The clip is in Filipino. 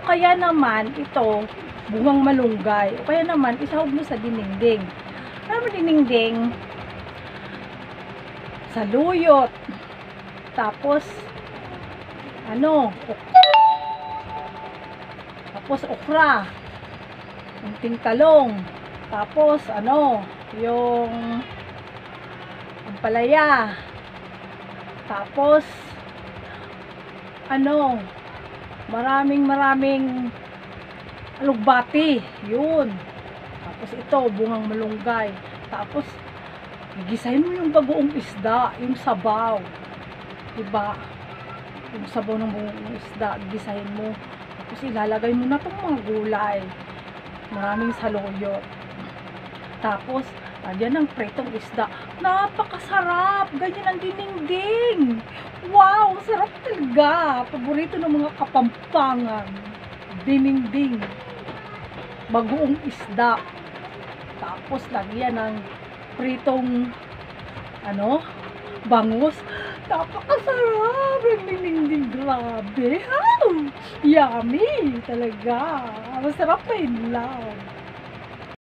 kaya naman ito, bungang malunggay. O kaya naman, isahog mo sa dinengdeng. Ano ba dinengdeng? Saluyot. Tapos, tapos okra. Kunting talong. Tapos, yung ampalaya. Tapos, maraming alugbati. Yun. Tapos ito, bungang malunggay. Tapos, gigisahin mo yung bagoong isda, yung sabaw. Diba? Yung sabaw ng buong isda, gigisahin mo. Tapos ilalagay mo na itong mga gulay. Maraming saluyot. Tapos, lagyan ng pritong isda. Napakasarap! Ganyan ang dinengdeng! Wow! Sarap talaga! Paborito ng mga Kapampangan. Dinengdeng. Bagoong isda. Tapos, lagyan ng pritong bangus. Napakasarap! Ang dinengdeng. Grabe! Yummy! Talaga! Masarap pa yun lang.